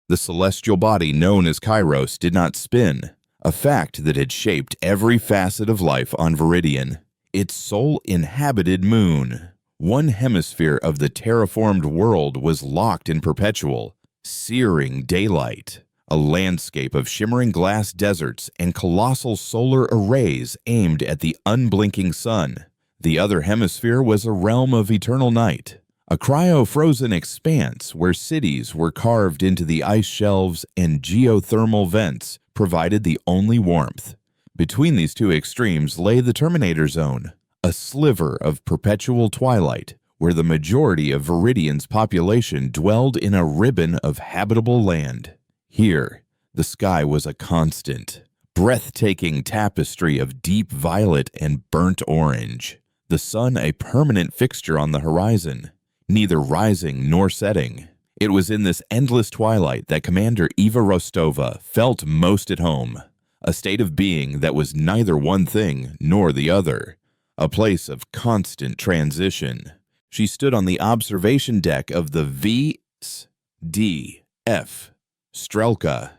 The celestial body known as Kairos did not spin, a fact that had shaped every facet of life on Viridian. Its sole inhabited moon, one hemisphere of the terraformed world, was locked in perpetual, searing daylight, a landscape of shimmering glass deserts and colossal solar arrays aimed at the unblinking sun. The other hemisphere was a realm of eternal night, a cryo-frozen expanse where cities were carved into the ice shelves and geothermal vents provided the only warmth. Between these two extremes lay the Terminator Zone, a sliver of perpetual twilight where the majority of Viridian's population dwelled in a ribbon of habitable land. Here, the sky was a constant, breathtaking tapestry of deep violet and burnt orange, the sun a permanent fixture on the horizon, neither rising nor setting. It was in this endless twilight that Commander Eva Rostova felt most at home, a state of being that was neither one thing nor the other, a place of constant transition. She stood on the observation deck of the VSDF Strelka,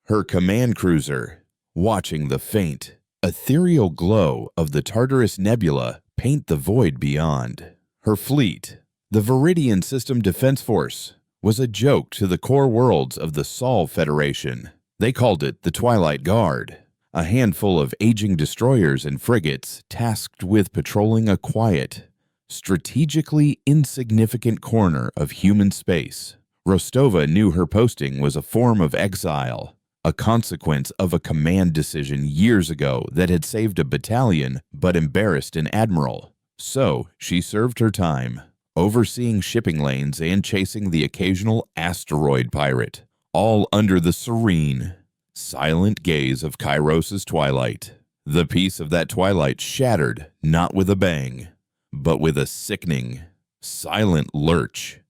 her command cruiser, watching the faint, ethereal glow of the Tartarus Nebula paint the void beyond. Her fleet, the Viridian System Defense Force, was a joke to the core worlds of the Sol Federation. They called it the Twilight Guard, a handful of aging destroyers and frigates tasked with patrolling a quiet, strategically insignificant corner of human space. Rostova knew her posting was a form of exile, a consequence of a command decision years ago that had saved a battalion but embarrassed an admiral. So she served her time, overseeing shipping lanes and chasing the occasional asteroid pirate, all under the serene, silent gaze of Kairos' twilight. The peace of that twilight shattered not with a bang, but with a sickening, silent lurch.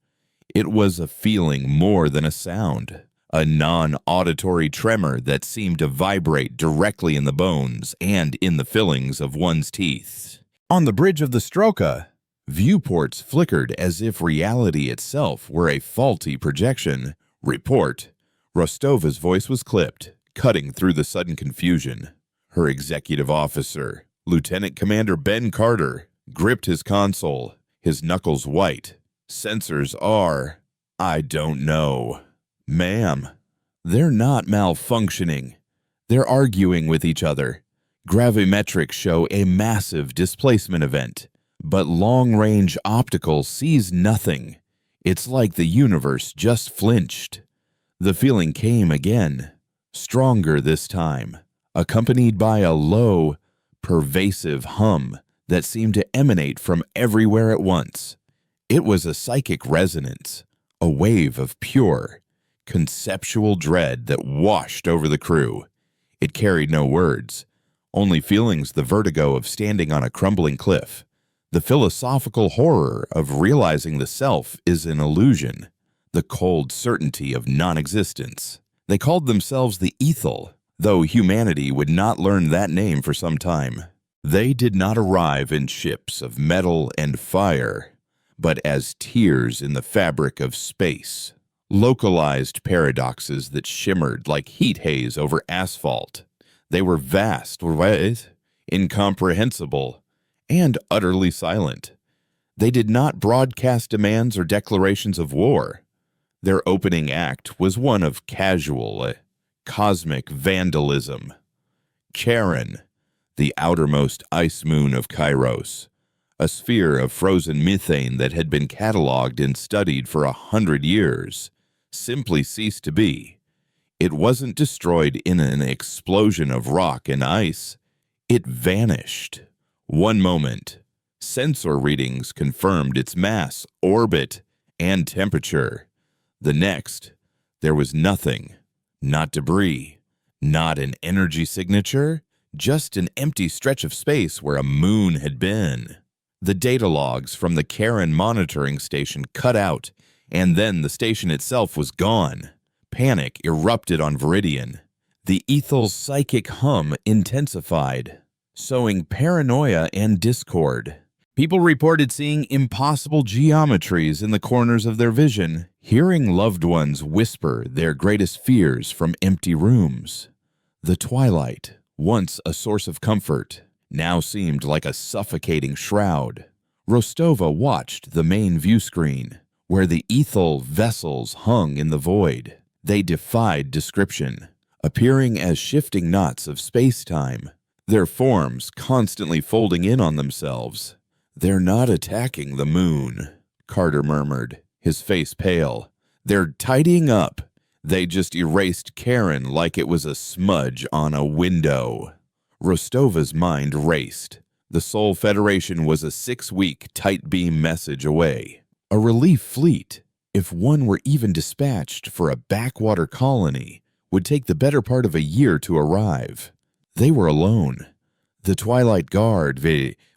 It was a feeling more than a sound, a non-auditory tremor that seemed to vibrate directly in the bones and in the fillings of one's teeth. On the bridge of the Strelka, viewports flickered as if reality itself were a faulty projection. Report. Rostova's voice was clipped, cutting through the sudden confusion. Her executive officer, Lieutenant Commander Ben Carter, gripped his console, his knuckles white. Sensors are, I don't know. Ma'am, they're not malfunctioning. They're arguing with each other. Gravimetrics show a massive displacement event, but long-range optical sees nothing. It's like the universe just flinched. The feeling came again, stronger this time, accompanied by a low, pervasive hum that seemed to emanate from everywhere at once. It was a psychic resonance, a wave of pure, conceptual dread that washed over the crew. It carried no words, only feelings: the vertigo of standing on a crumbling cliff, the philosophical horror of realizing the self is an illusion, the cold certainty of non-existence. They called themselves the Ethel, though humanity would not learn that name for some time. They did not arrive in ships of metal and fire, but as tears in the fabric of space, localized paradoxes that shimmered like heat haze over asphalt. They were vast, incomprehensible, and utterly silent. They did not broadcast demands or declarations of war. Their opening act was one of casual, cosmic vandalism. Charon, the outermost ice moon of Kairos, a sphere of frozen methane that had been cataloged and studied for 100 years, simply ceased to be. It wasn't destroyed in an explosion of rock and ice. It vanished. One moment, sensor readings confirmed its mass, orbit, and temperature. The next, there was nothing. Not debris, not an energy signature, just an empty stretch of space where a moon had been. The data logs from the Charon monitoring station cut out, and then the station itself was gone. Panic erupted on Viridian. The Ethel's psychic hum intensified, sowing paranoia and discord. People reported seeing impossible geometries in the corners of their vision, hearing loved ones whisper their greatest fears from empty rooms. The twilight, once a source of comfort, now seemed like a suffocating shroud. Rostova watched the main view screen, where the ethel vessels hung in the void. They defied description, appearing as shifting knots of space-time, their forms constantly folding in on themselves. "They're not attacking the moon," Carter murmured, his face pale. "They're tidying up. They just erased Karen like it was a smudge on a window." Rostova's mind raced. The Sol Federation was a 6-week tight beam message away. A relief fleet, if one were even dispatched for a backwater colony, would take the better part of a year to arrive. They were alone. The Twilight Guard,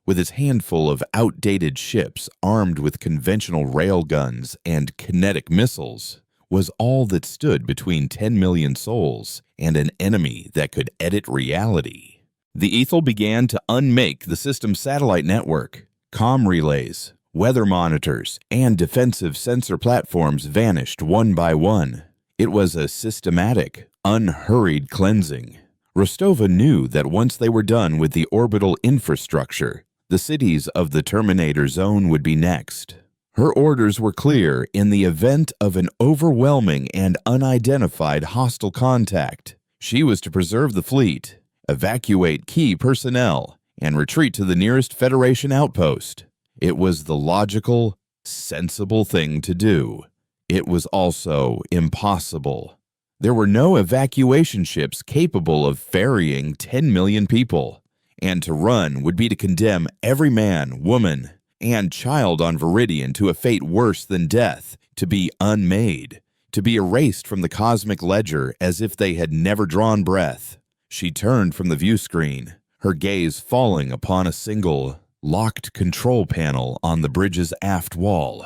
with its handful of outdated ships armed with conventional railguns and kinetic missiles, was all that stood between 10 million souls and an enemy that could edit reality. The Ethel began to unmake the system's satellite network. Comm relays, weather monitors, and defensive sensor platforms vanished one by one. It was a systematic, unhurried cleansing. Rostova knew that once they were done with the orbital infrastructure, the cities of the Terminator Zone would be next. Her orders were clear in the event of an overwhelming and unidentified hostile contact. She was to preserve the fleet, evacuate key personnel, and retreat to the nearest Federation outpost. It was the logical, sensible thing to do. It was also impossible. There were no evacuation ships capable of ferrying 10 million people, and to run would be to condemn every man, woman, and child on Viridian to a fate worse than death, to be unmade, to be erased from the cosmic ledger as if they had never drawn breath. She turned from the view screen, her gaze falling upon a single, locked control panel on the bridge's aft wall.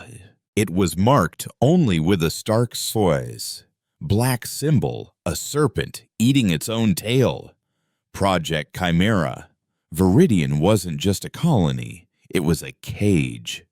It was marked only with a stark soise. Black symbol, a serpent eating its own tail. Project Chimera. Viridian wasn't just a colony, it was a cage.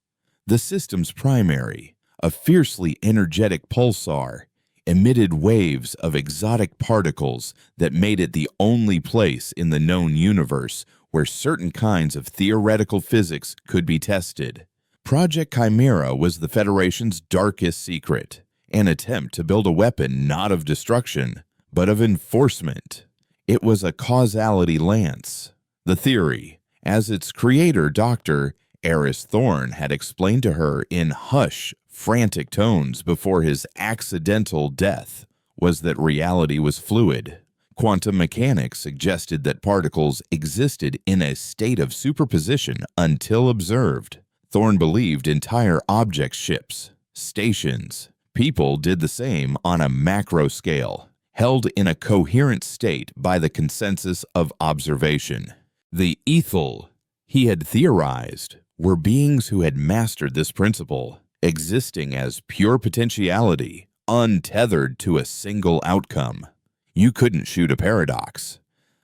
The system's primary, a fiercely energetic pulsar, emitted waves of exotic particles that made it the only place in the known universe where certain kinds of theoretical physics could be tested. Project Chimera was the Federation's darkest secret, an attempt to build a weapon not of destruction, but of enforcement. It was a causality lance. The theory, as its creator, Dr. Eris Thorne, had explained to her in hushed, frantic tones before his accidental death, was that reality was fluid. Quantum mechanics suggested that particles existed in a state of superposition until observed. Thorne believed entire object ships, stations, people did the same on a macro scale, held in a coherent state by the consensus of observation. The Ethel, he had theorized, were beings who had mastered this principle, existing as pure potentiality, untethered to a single outcome. You couldn't shoot a paradox.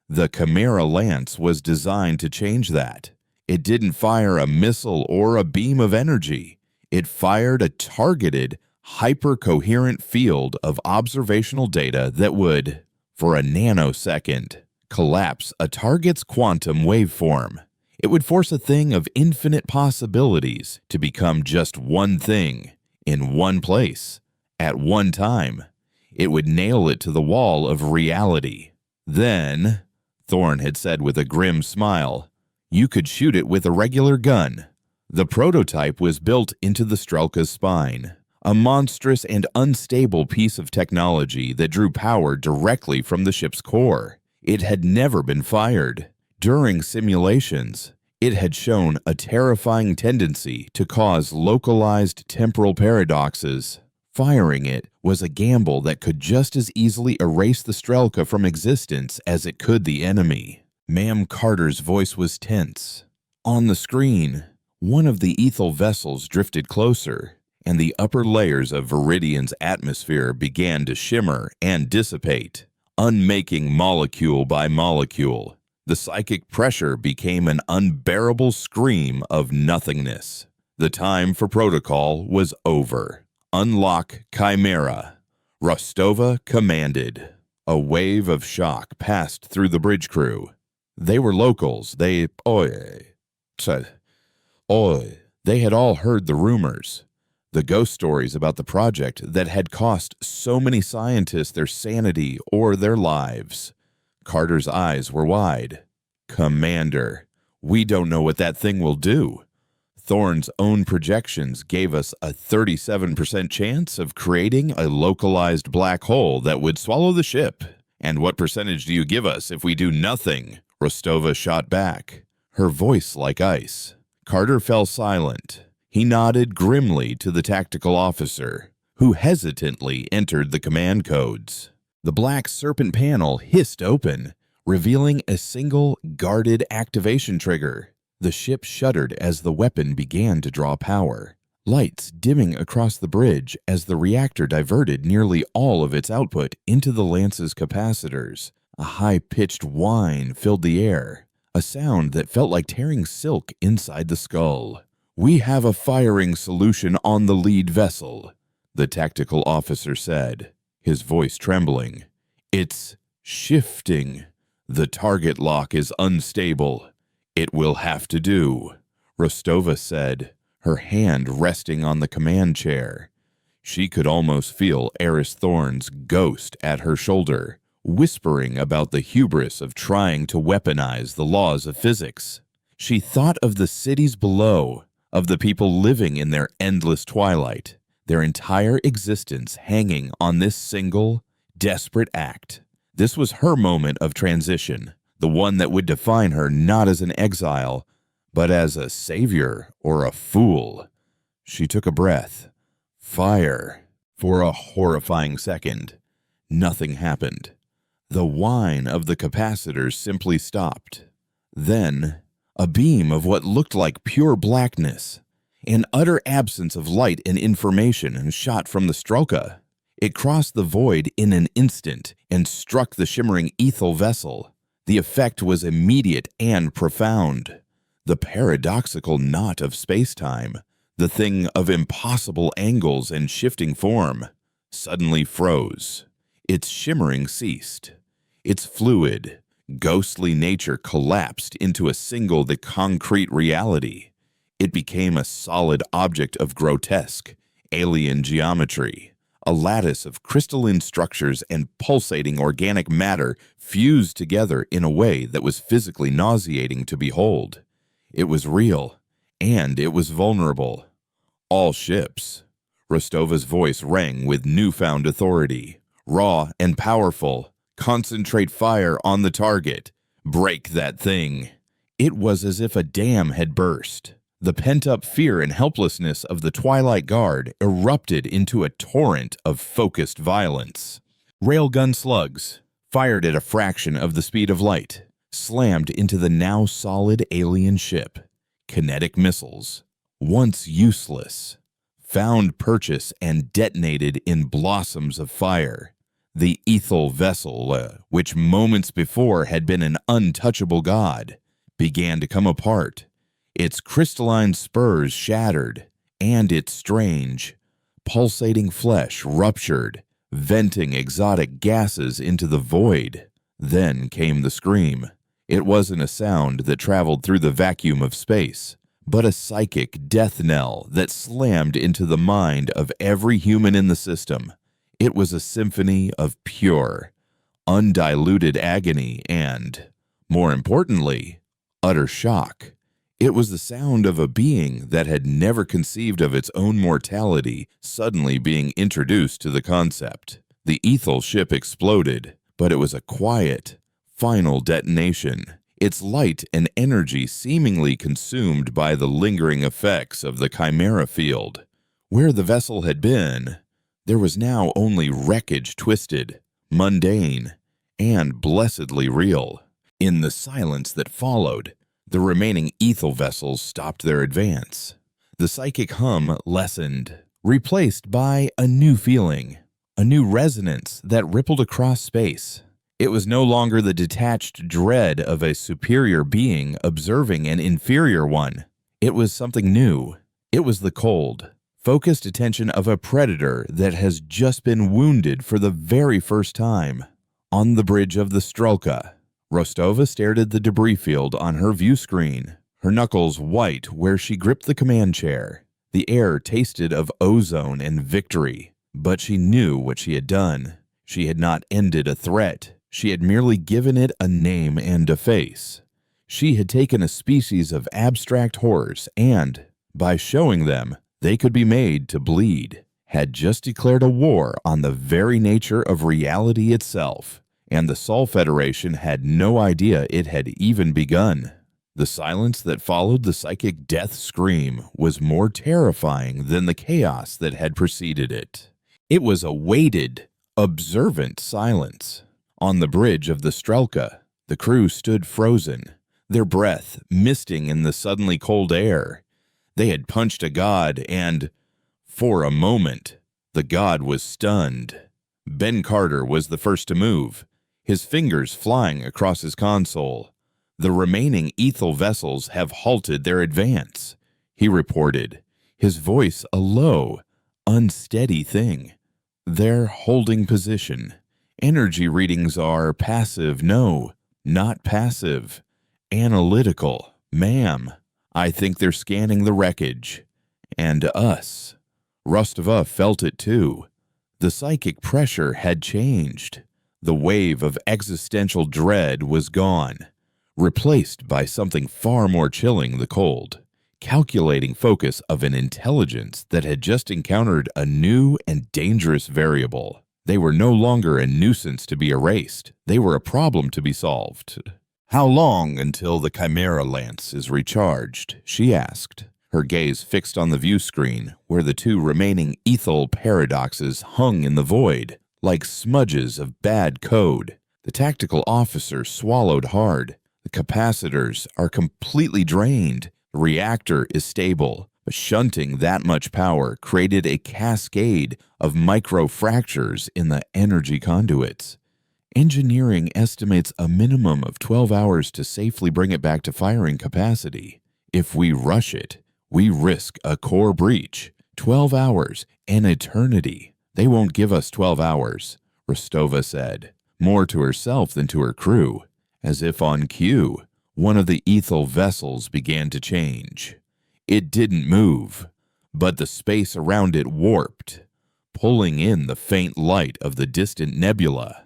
The Chimera Lance was designed to change that. It didn't fire a missile or a beam of energy. It fired a targeted, hyper-coherent field of observational data that would, for a nanosecond, collapse a target's quantum waveform. It would force a thing of infinite possibilities to become just one thing, in one place, at one time. It would nail it to the wall of reality. Then, Thorne had said with a grim smile, you could shoot it with a regular gun. The prototype was built into the Strelka's spine, a monstrous and unstable piece of technology that drew power directly from the ship's core. It had never been fired. During simulations, it had shown a terrifying tendency to cause localized temporal paradoxes. Firing it was a gamble that could just as easily erase the Strelka from existence as it could the enemy. Ma'am Carter's voice was tense. On the screen, one of the Ethel vessels drifted closer, and the upper layers of Viridian's atmosphere began to shimmer and dissipate, unmaking molecule by molecule. The psychic pressure became an unbearable scream of nothingness. The time for protocol was over. Unlock Chimera. Rostova commanded. A wave of shock passed through the bridge crew. They were locals. They had all heard the rumors, the ghost stories about the project that had cost so many scientists their sanity or their lives. Carter's eyes were wide. Commander, we don't know what that thing will do. Thorne's own projections gave us a 37% chance of creating a localized black hole that would swallow the ship. And what percentage do you give us if we do nothing? Rostova shot back, her voice like ice. Carter fell silent. He nodded grimly to the tactical officer, who hesitantly entered the command codes. The black serpent panel hissed open, revealing a single guarded activation trigger. The ship shuddered as the weapon began to draw power, lights dimming across the bridge as the reactor diverted nearly all of its output into the Lance's capacitors. A high-pitched whine filled the air, a sound that felt like tearing silk inside the skull. "We have a firing solution on the lead vessel," the tactical officer said, his voice trembling. "It's shifting. The target lock is unstable. It will have to do," Rostova said, her hand resting on the command chair. She could almost feel Eris Thorne's ghost at her shoulder, whispering about the hubris of trying to weaponize the laws of physics. She thought of the cities below, of the people living in their endless twilight, their entire existence hanging on this single, desperate act. This was her moment of transition, the one that would define her not as an exile, but as a savior or a fool. She took a breath. Fire. For a horrifying second, nothing happened. The whine of the capacitors simply stopped. Then, a beam of what looked like pure blackness, an utter absence of light and information, shot from the Strelka. It crossed the void in an instant and struck the shimmering ethel vessel. The effect was immediate and profound. The paradoxical knot of space-time, the thing of impossible angles and shifting form, suddenly froze. Its shimmering ceased. Its fluid, ghostly nature collapsed into a single concrete reality. It became a solid object of grotesque, alien geometry. A lattice of crystalline structures and pulsating organic matter fused together in a way that was physically nauseating to behold. It was real, and it was vulnerable. "All ships." Rostova's voice rang with newfound authority. "Raw and powerful. Concentrate fire on the target. Break that thing." It was as if a dam had burst. The pent-up fear and helplessness of the Twilight Guard erupted into a torrent of focused violence. Railgun slugs, fired at a fraction of the speed of light, slammed into the now solid alien ship. Kinetic missiles, once useless, found purchase and detonated in blossoms of fire. The ethel vessel, which moments before had been an untouchable god, began to come apart. Its crystalline spurs shattered, and its strange, pulsating flesh ruptured, venting exotic gases into the void. Then came the scream. It wasn't a sound that traveled through the vacuum of space, but a psychic death knell that slammed into the mind of every human in the system. It was a symphony of pure, undiluted agony and, more importantly, utter shock. It was the sound of a being that had never conceived of its own mortality suddenly being introduced to the concept. The ethel ship exploded, but it was a quiet, final detonation, its light and energy seemingly consumed by the lingering effects of the chimera field. Where the vessel had been, there was now only wreckage twisted, mundane, and blessedly real. In the silence that followed, the remaining ethel vessels stopped their advance. The psychic hum lessened, replaced by a new feeling, a new resonance that rippled across space. It was no longer the detached dread of a superior being observing an inferior one. It was something new. It was the cold, focused attention of a predator that has just been wounded for the very first time. On the bridge of the Strelka, Rostova stared at the debris field on her view screen, her knuckles white where she gripped the command chair. The air tasted of ozone and victory, but she knew what she had done. She had not ended a threat. She had merely given it a name and a face. She had taken a species of abstract horrors and, by showing them they could be made to bleed, had just declared a war on the very nature of reality itself, and the Sol Federation had no idea it had even begun. The silence that followed the psychic death scream was more terrifying than the chaos that had preceded it. It was a weighted, observant silence. On the bridge of the Strelka, the crew stood frozen, their breath misting in the suddenly cold air. They had punched a god and, for a moment, the god was stunned. Ben Carter was the first to move, his fingers flying across his console. The remaining ethel vessels have halted their advance, he reported, his voice a low, unsteady thing. They're holding position. Energy readings are passive. No, not passive. Analytical. Ma'am, I think they're scanning the wreckage. And us. Rostova felt it too. The psychic pressure had changed. The wave of existential dread was gone, replaced by something far more chilling: the cold, calculating focus of an intelligence that had just encountered a new and dangerous variable. They were no longer a nuisance to be erased. They were a problem to be solved. "How long until the Chimera Lance is recharged?" she asked, her gaze fixed on the view screen where the two remaining ethel paradoxes hung in the void, like smudges of bad code. The tactical officer swallowed hard. The capacitors are completely drained. The reactor is stable, but shunting that much power created a cascade of microfractures in the energy conduits. Engineering estimates a minimum of 12 hours to safely bring it back to firing capacity. If we rush it, we risk a core breach. 12 hours, an eternity. They won't give us 12 hours, Rostova said, more to herself than to her crew. As if on cue, one of the ethel vessels began to change. It didn't move, but the space around it warped, pulling in the faint light of the distant nebula.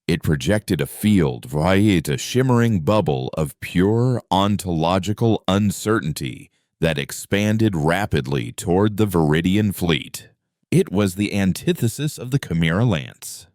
It projected a field via a shimmering bubble of pure ontological uncertainty that expanded rapidly toward the Viridian fleet. It was the antithesis of the Chimera Lance,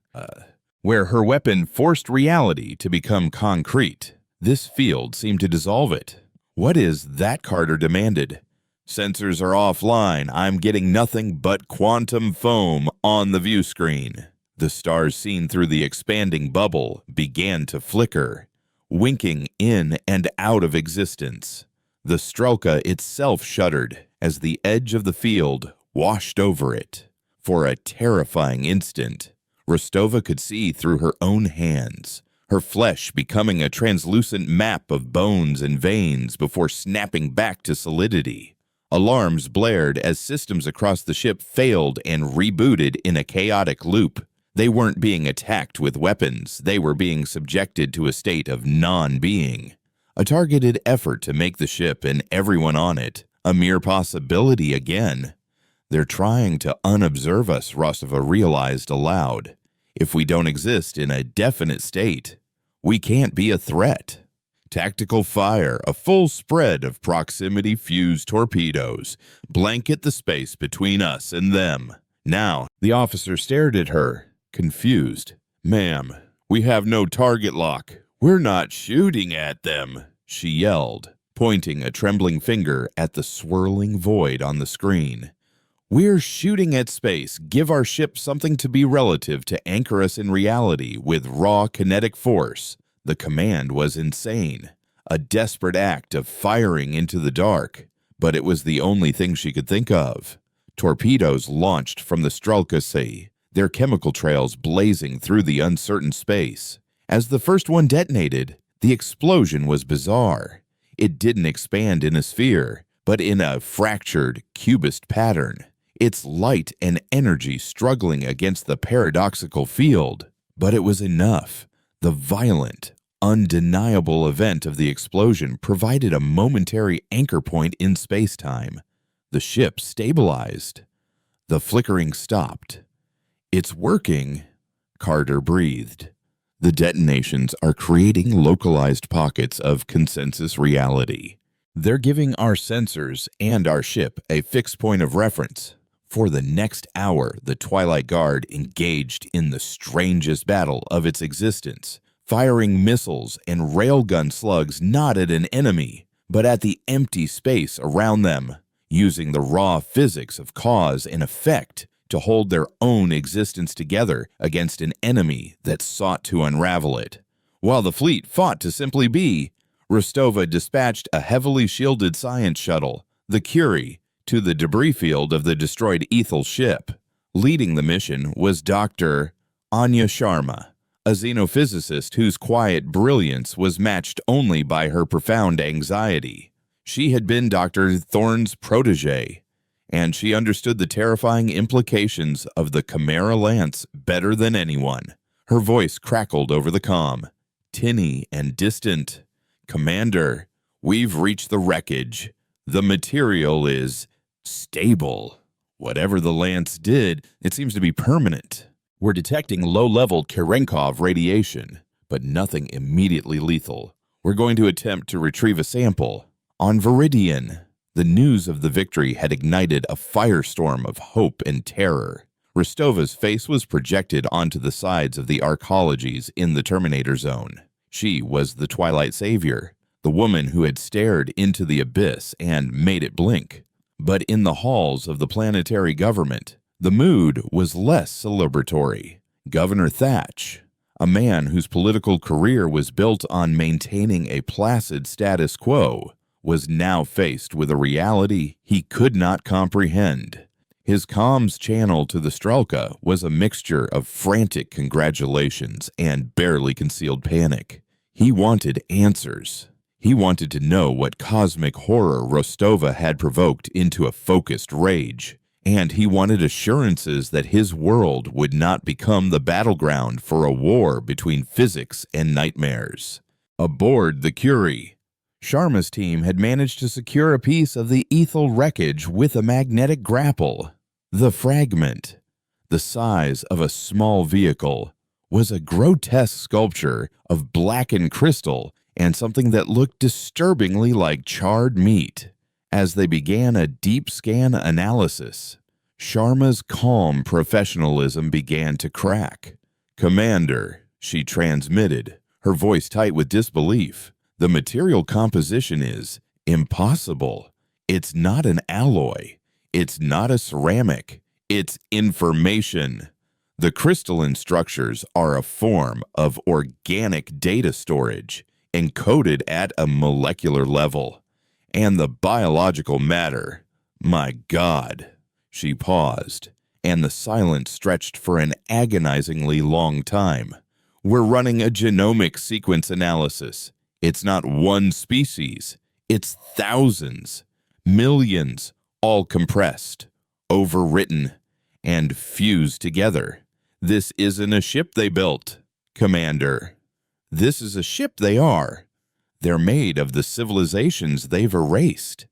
where her weapon forced reality to become concrete. This field seemed to dissolve it. "What is that?" Carter demanded. "Sensors are offline. I'm getting nothing but quantum foam on the view screen." The stars seen through the expanding bubble began to flicker, winking in and out of existence. The Strelka itself shuddered as the edge of the field washed over it. For a terrifying instant, Rostova could see through her own hands, her flesh becoming a translucent map of bones and veins before snapping back to solidity. Alarms blared as systems across the ship failed and rebooted in a chaotic loop. They weren't being attacked with weapons. They were being subjected to a state of non-being. A targeted effort to make the ship and everyone on it a mere possibility again. "They're trying to unobserve us," Rostova realized aloud. "If we don't exist in a definite state, we can't be a threat." Tactical fire, a full spread of proximity-fused torpedoes, blanket the space between us and them. Now, the officer stared at her, confused. "Ma'am, we have no target lock. We're not shooting at them," she yelled, pointing a trembling finger at the swirling void on the screen. "We're shooting at space. Give our ship something to be relative to anchor us in reality with raw kinetic force." The command was insane, a desperate act of firing into the dark, but it was the only thing she could think of. Torpedoes launched from the Strelka Sea, their chemical trails blazing through the uncertain space. As the first one detonated, the explosion was bizarre. It didn't expand in a sphere, but in a fractured, cubist pattern, its light and energy struggling against the paradoxical field. But it was enough. The violent, undeniable event of the explosion provided a momentary anchor point in space-time. The ship stabilized. The flickering stopped. "It's working," Carter breathed. The detonations are creating localized pockets of consensus reality. They're giving our sensors and our ship a fixed point of reference. For the next hour, the Twilight Guard engaged in the strangest battle of its existence, firing missiles and railgun slugs not at an enemy, but at the empty space around them, using the raw physics of cause and effect to hold their own existence together against an enemy that sought to unravel it. While the fleet fought to simply be, Rostova dispatched a heavily shielded science shuttle, the Curie, to the debris field of the destroyed Ethel ship. Leading the mission was Dr. Anya Sharma, a xenophysicist whose quiet brilliance was matched only by her profound anxiety. She had been Dr. Thorne's protege, and she understood the terrifying implications of the Chimera Lance better than anyone. Her voice crackled over the comm, tinny and distant. "Commander, we've reached the wreckage. The material is stable. Whatever the Lance did, it seems to be permanent. We're detecting low-level Cherenkov radiation, but nothing immediately lethal. We're going to attempt to retrieve a sample. On Viridian." The news of the victory had ignited a firestorm of hope and terror. Rostova's face was projected onto the sides of the arcologies in the Terminator Zone. She was the Twilight Savior, the woman who had stared into the abyss and made it blink. But in the halls of the planetary government, the mood was less celebratory. Governor Thatch, a man whose political career was built on maintaining a placid status quo, was now faced with a reality he could not comprehend. His comms channel to the Strelka was a mixture of frantic congratulations and barely concealed panic. He wanted answers. He wanted to know what cosmic horror Rostova had provoked into a focused rage, and he wanted assurances that his world would not become the battleground for a war between physics and nightmares. Aboard the Curie, Sharma's team had managed to secure a piece of the Ethel wreckage with a magnetic grapple. The fragment, the size of a small vehicle, was a grotesque sculpture of blackened crystal and something that looked disturbingly like charred meat. As they began a deep scan analysis, Sharma's calm professionalism began to crack. "Commander," she transmitted, her voice tight with disbelief, "the material composition is impossible. It's not an alloy. It's not a ceramic. It's information. The crystalline structures are a form of organic data storage, encoded at a molecular level. And the biological matter, my God." She paused, and the silence stretched for an agonizingly long time. "We're running a genomic sequence analysis. It's not one species. It's thousands, millions, all compressed, overwritten, and fused together. This isn't a ship they built, Commander. This is a ship they are. They're made of the civilizations they've erased."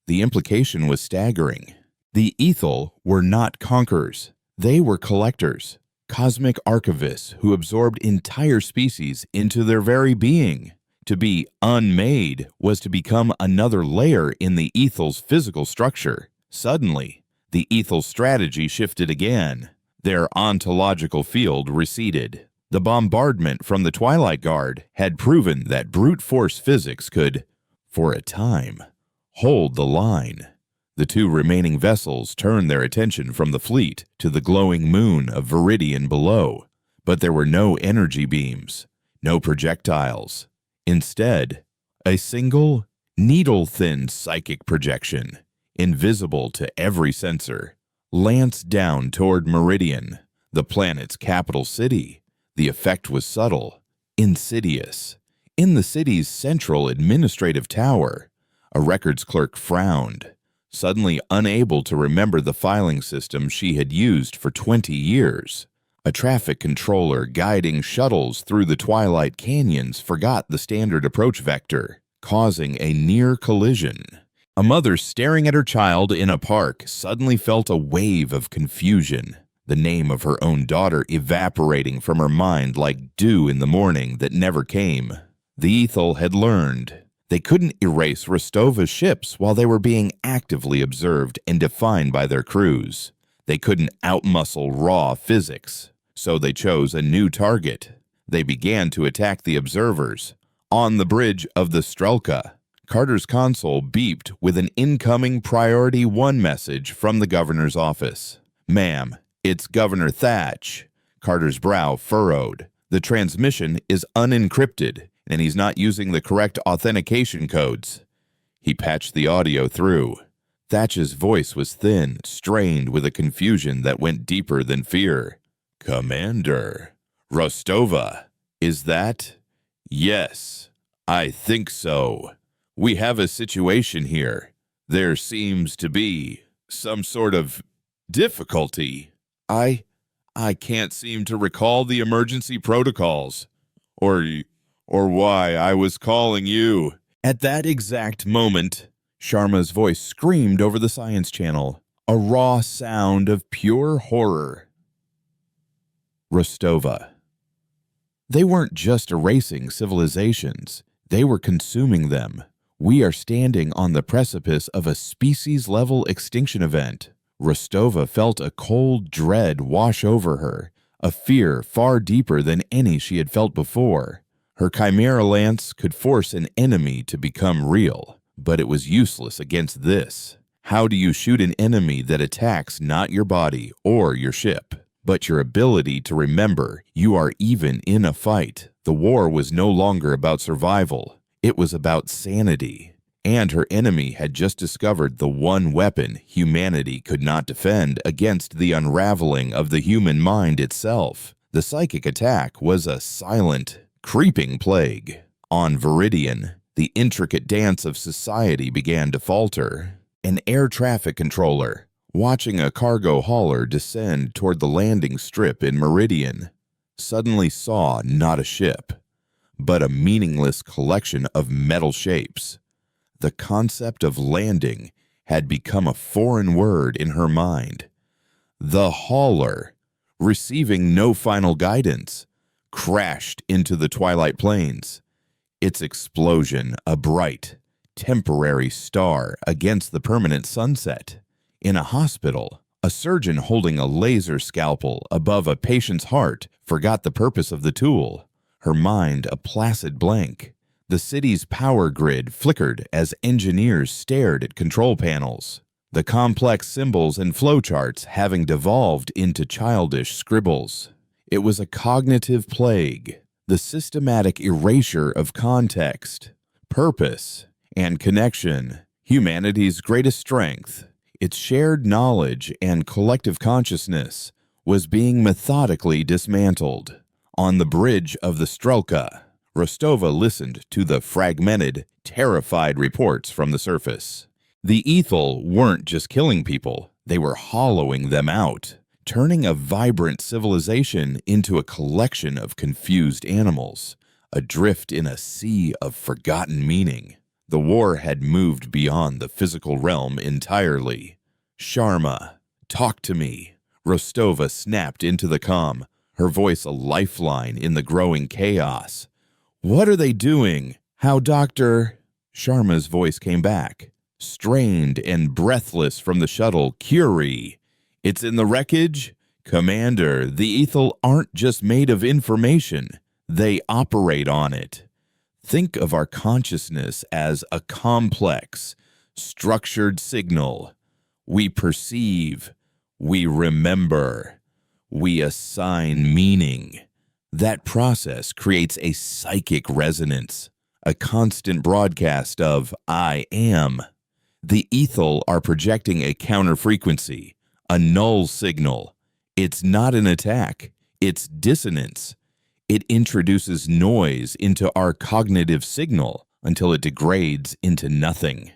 The implication was staggering. The Ethel were not conquerors. They were collectors, cosmic archivists who absorbed entire species into their very being. To be unmade was to become another layer in the Ethel's physical structure. Suddenly, the Ethel's strategy shifted again. Their ontological field receded. The bombardment from the Twilight Guard had proven that brute force physics could, for a time, hold the line. The two remaining vessels turned their attention from the fleet to the glowing moon of Viridian below, but there were no energy beams, no projectiles. Instead, a single, needle-thin psychic projection, invisible to every sensor, lanced down toward Meridian, the planet's capital city. The effect was subtle, Insidious. In the city's central administrative tower, a records clerk frowned, suddenly unable to remember the filing system she had used for 20 years. A traffic controller guiding shuttles through the twilight canyons forgot the standard approach vector, causing a near collision. A mother staring at her child in a park suddenly felt a wave of confusion, the name of her own daughter evaporating from her mind like dew in the morning that never came. The Ethel had learned they couldn't erase Rostova's ships while they were being actively observed and defined by their crews. They couldn't outmuscle raw physics, so they chose a new target. They began to attack the observers. On the bridge of the Strelka, Carter's console beeped with an incoming Priority 1 message from the governor's office. "Ma'am, it's Governor Thatch." Carter's brow furrowed. "The transmission is unencrypted, and he's not using the correct authentication codes." He patched the audio through. Thatch's voice was thin, strained with a confusion that went deeper than fear. "Commander, Rostova, is that?" "Yes, I think so. We have a situation here. There seems to be some sort of difficulty. I can't seem to recall the emergency protocols, or why I was calling you." At that exact moment, Sharma's voice screamed over the science channel, a raw sound of pure horror. Rostova. They weren't just erasing civilizations, they were consuming them. We are standing on the precipice of a species-level extinction event. Rostova felt a cold dread wash over her, a fear far deeper than any she had felt before. Her chimera lance could force an enemy to become real, but it was useless against this. How do you shoot an enemy that attacks not your body or your ship, but your ability to remember you are even in a fight? The war was no longer about survival. It was about sanity. And her enemy had just discovered the one weapon humanity could not defend against the unraveling of the human mind itself. The psychic attack was a silent, creeping plague. On Viridian, the intricate dance of society began to falter. An air traffic controller, watching a cargo hauler descend toward the landing strip in Meridian, suddenly saw not a ship, but a meaningless collection of metal shapes. The concept of landing had become a foreign word in her mind. The hauler, receiving no final guidance, crashed into the twilight plains. Its explosion, a bright, temporary star against the permanent sunset. In a hospital, a surgeon holding a laser scalpel above a patient's heart forgot the purpose of the tool, her mind a placid blank. The city's power grid flickered as engineers stared at control panels, the complex symbols and flowcharts having devolved into childish scribbles. It was a cognitive plague, the systematic erasure of context, purpose, and connection, humanity's greatest strength. Its shared knowledge and collective consciousness was being methodically dismantled. On the bridge of the Strelka, Rostova listened to the fragmented, terrified reports from the surface. The Ethel weren't just killing people, they were hollowing them out, turning a vibrant civilization into a collection of confused animals, adrift in a sea of forgotten meaning. The war had moved beyond the physical realm entirely. "Sharma, talk to me." Rostova snapped into the comm, her voice a lifeline in the growing chaos. "What are they doing? How, Doctor?" Sharma's voice came back, strained and breathless from the shuttle. "Curie, it's in the wreckage?" "Commander, the Ethel aren't just made of information. They operate on it. Think of our consciousness as a complex, structured signal. We perceive, we remember, we assign meaning. That process creates a psychic resonance, a constant broadcast of I am. The Ethel are projecting a counterfrequency, a null signal. It's not an attack, it's dissonance. It introduces noise into our cognitive signal until it degrades into nothing.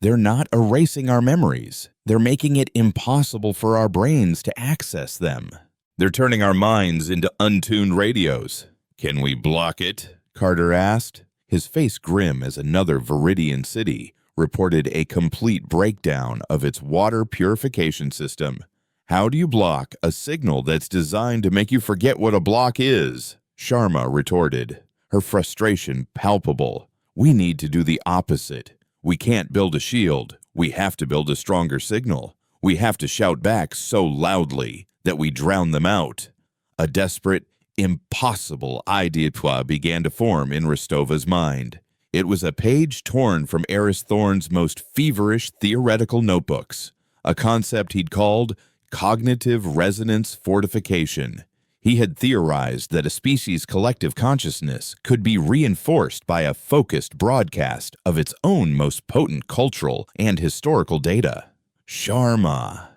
They're not erasing our memories. They're making it impossible for our brains to access them. They're turning our minds into untuned radios. Can we block it? Carter asked, his face grim as another Viridian city reported a complete breakdown of its water purification system. How do you block a signal that's designed to make you forget what a block is? Sharma retorted, her frustration palpable. We need to do the opposite. We can't build a shield. We have to build a stronger signal. We have to shout back so loudly that we drown them out. A desperate, impossible idea began to form in Rostova's mind. It was a page torn from Eris Thorne's most feverish theoretical notebooks, a concept he'd called cognitive resonance fortification. He had theorized that a species' collective consciousness could be reinforced by a focused broadcast of its own most potent cultural and historical data. Sharma,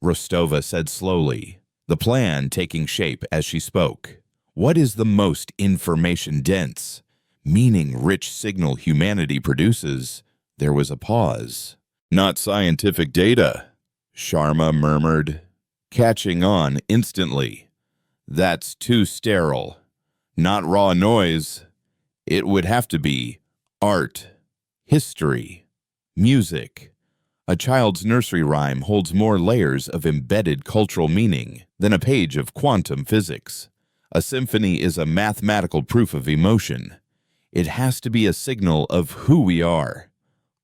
Rostova said slowly, the plan taking shape as she spoke. What is the most information-dense, meaning-rich signal humanity produces? There was a pause. Not scientific data, Sharma murmured, catching on instantly. That's too sterile. Not raw noise. It would have to be art, history, music. A child's nursery rhyme holds more layers of embedded cultural meaning than a page of quantum physics. A symphony is a mathematical proof of emotion. It has to be a signal of who we are.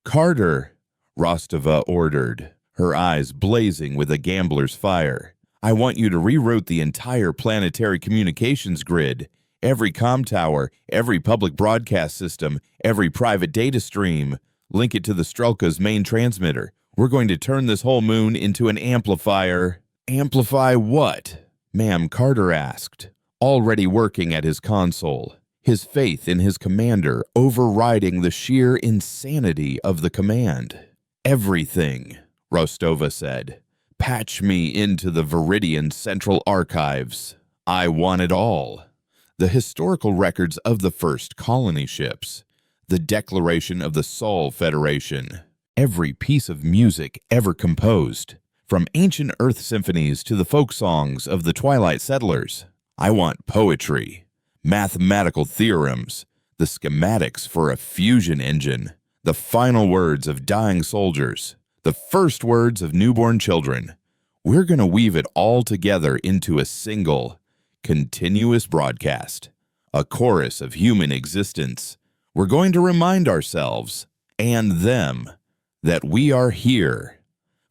Carter, Rostova ordered, her eyes blazing with a gambler's fire. I want you to reroute the entire planetary communications grid, every comm tower, every public broadcast system, every private data stream. Link it to the Strelka's main transmitter. We're going to turn this whole moon into an amplifier. Amplify what? Ma'am, Carter asked, already working at his console, his faith in his commander overriding the sheer insanity of the command. Everything, Rostova said. Patch me into the Viridian Central Archives. I want it all. The historical records of the first colony ships, the declaration of the Sol Federation, every piece of music ever composed, from ancient Earth symphonies to the folk songs of the Twilight settlers. I want poetry, mathematical theorems, the schematics for a fusion engine, the final words of dying soldiers, the first words of newborn children. We're going to weave it all together into a single, continuous broadcast, a chorus of human existence. We're going to remind ourselves, and them, that we are here.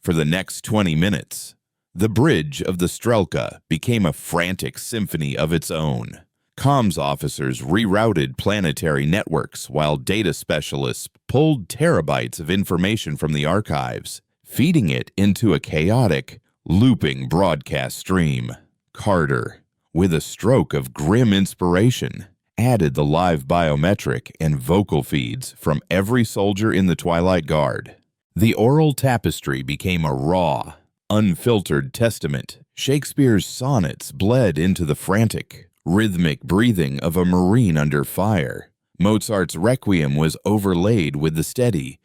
For the next 20 minutes, the bridge of the Strelka became a frantic symphony of its own. Comms officers rerouted planetary networks while data specialists pulled terabytes of information from the archives, feeding it into a chaotic, looping broadcast stream. Carter, with a stroke of grim inspiration, added the live biometric and vocal feeds from every soldier in the Twilight Guard. The oral tapestry became a raw, unfiltered testament. Shakespeare's sonnets bled into the frantic, rhythmic breathing of a marine under fire. Mozart's Requiem was overlaid with the steady,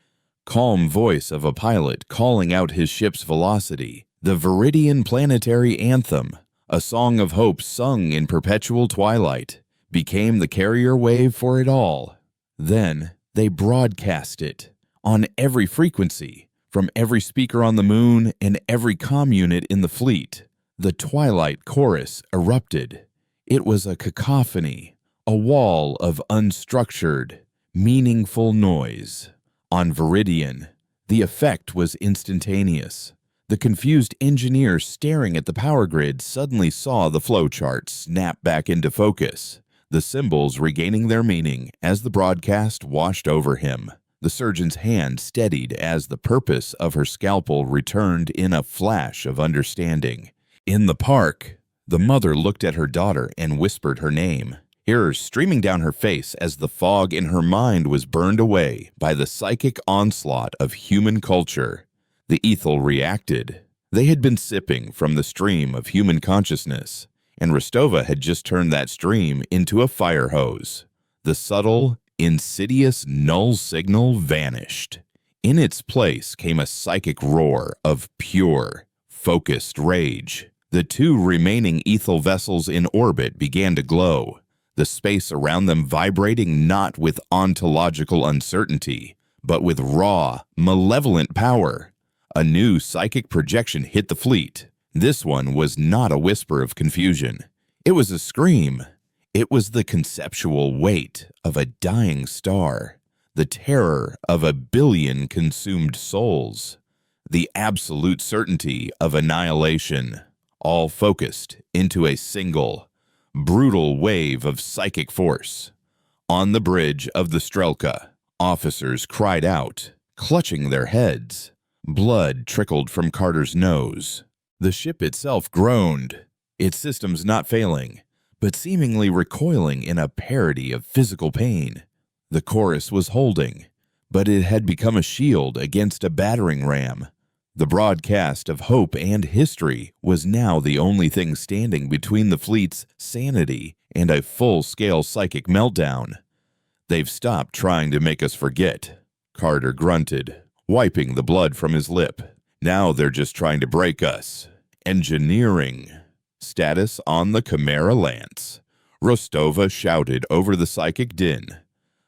calm voice of a pilot calling out his ship's velocity. The Viridian planetary anthem, a song of hope sung in perpetual twilight, became the carrier wave for it all. Then they broadcast it on every frequency, from every speaker on the moon and every comm unit in the fleet. The Twilight chorus erupted. It was a cacophony, a wall of unstructured, meaningful noise. On Viridian, the effect was instantaneous. The confused engineer staring at the power grid suddenly saw the flowchart snap back into focus, the symbols regaining their meaning as the broadcast washed over him. The surgeon's hand steadied as the purpose of her scalpel returned in a flash of understanding. In the park, the mother looked at her daughter and whispered her name, tears streaming down her face as the fog in her mind was burned away by the psychic onslaught of human culture. The Ethel reacted. They had been sipping from the stream of human consciousness, and Rostova had just turned that stream into a fire hose. The subtle, insidious null signal vanished. In its place came a psychic roar of pure, focused rage. The two remaining ethel vessels in orbit began to glow, the space around them vibrating not with ontological uncertainty, but with raw, malevolent power. A new psychic projection hit the fleet. This one was not a whisper of confusion. It was a scream. It was the conceptual weight of a dying star, the terror of 1 billion consumed souls, the absolute certainty of annihilation, all focused into a single, brutal wave of psychic force. On the bridge of the Strelka, officers cried out, clutching their heads. Blood trickled from Carter's nose. The ship itself groaned, its systems not failing, but seemingly recoiling in a parody of physical pain. The chorus was holding, but it had become a shield against a battering ram. The broadcast of hope and history was now the only thing standing between the fleet's sanity and a full-scale psychic meltdown. "They've stopped trying to make us forget," Carter grunted, wiping the blood from his lip. "Now they're just trying to break us." Engineering. Status on the Chimera Lance. Rostova shouted over the psychic din.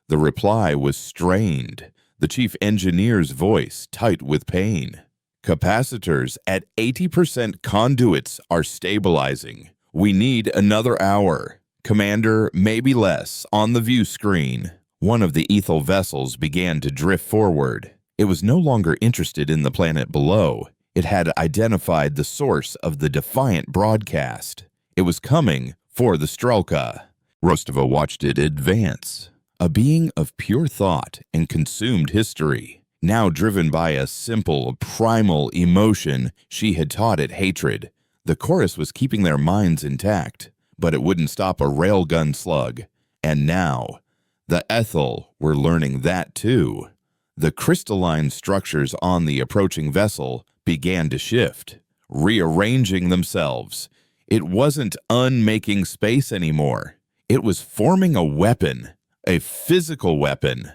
The reply was strained, the chief engineer's voice tight with pain. "Capacitors at 80% conduits are stabilizing. We need another hour. Commander, maybe less, on the view screen." One of the ethel vessels began to drift forward. It was no longer interested in the planet below. It had identified the source of the defiant broadcast. It was coming for the Strelka. Rostova watched it advance. A being of pure thought and consumed history, now driven by a simple, primal emotion she had taught it hatred. The chorus was keeping their minds intact, but it wouldn't stop a railgun slug. And now, the ethel were learning that too. The crystalline structures on the approaching vessel began to shift, rearranging themselves. It wasn't unmaking space anymore. It was forming a weapon, a physical weapon.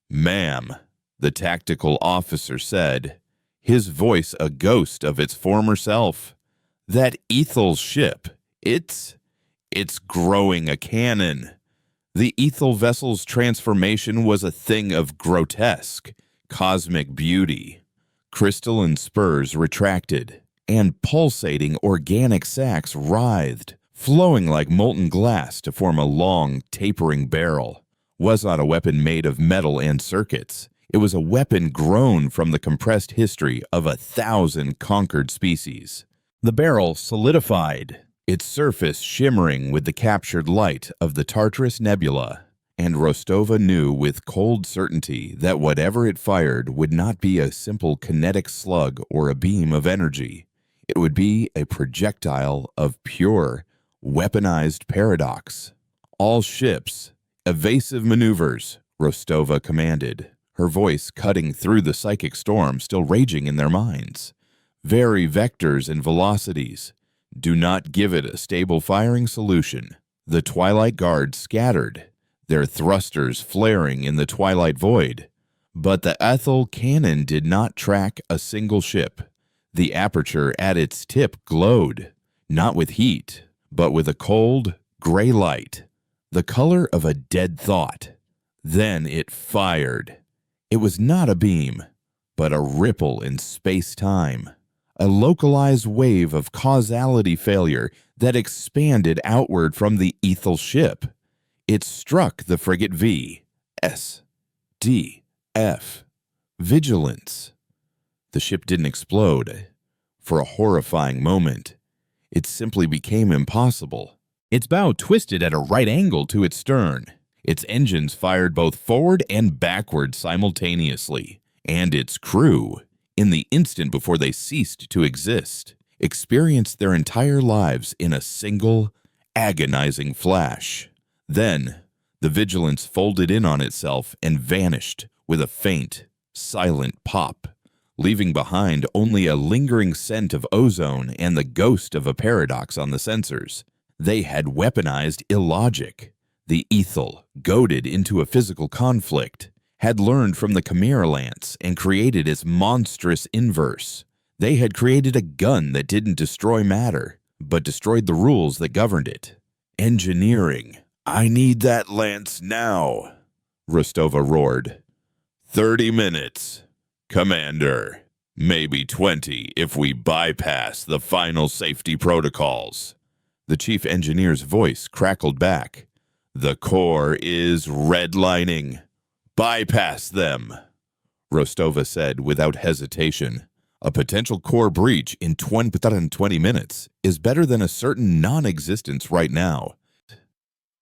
"Ma'am," the tactical officer said, his voice a ghost of its former self. "That ethel ship, it's growing a cannon." The ethel vessel's transformation was a thing of grotesque, cosmic beauty. Crystalline spurs retracted, and pulsating organic sacs writhed, flowing like molten glass to form a long, tapering barrel. Was not a weapon made of metal and circuits. It was a weapon grown from the compressed history of 1,000 conquered species. The barrel solidified, its surface shimmering with the captured light of the Tartarus Nebula, and Rostova knew with cold certainty that whatever it fired would not be a simple kinetic slug or a beam of energy. It would be a projectile of pure, weaponized paradox. "All ships, evasive maneuvers," Rostova commanded, her voice cutting through the psychic storm still raging in their minds. "Vary vectors and velocities. Do not give it a stable firing solution." The Twilight Guard scattered, their thrusters flaring in the twilight void. But the ethel cannon did not track a single ship. The aperture at its tip glowed, not with heat, but with a cold, gray light, the color of a dead thought. Then it fired. It was not a beam, but a ripple in space-time, a localized wave of causality failure that expanded outward from the ethel ship. It struck the frigate V, S, D, F, Vigilance. The ship didn't explode. For a horrifying moment, it simply became impossible. Its bow twisted at a right angle to its stern. Its engines fired both forward and backward simultaneously, and its crew, in the instant before they ceased to exist, experienced their entire lives in a single, agonizing flash. Then, the Vigilance folded in on itself and vanished with a faint, silent pop, leaving behind only a lingering scent of ozone and the ghost of a paradox on the sensors. They had weaponized illogic. The Ethel, goaded into a physical conflict, had learned from the Chimera Lance and created its monstrous inverse. They had created a gun that didn't destroy matter, but destroyed the rules that governed it. Engineering. I need that lance now, Rostova roared. 30 minutes. Commander. Maybe 20 if we bypass the final safety protocols. The chief engineer's voice crackled back. The core is redlining. Bypass them, Rostova said without hesitation. A potential core breach in 20 minutes is better than a certain non-existence right now.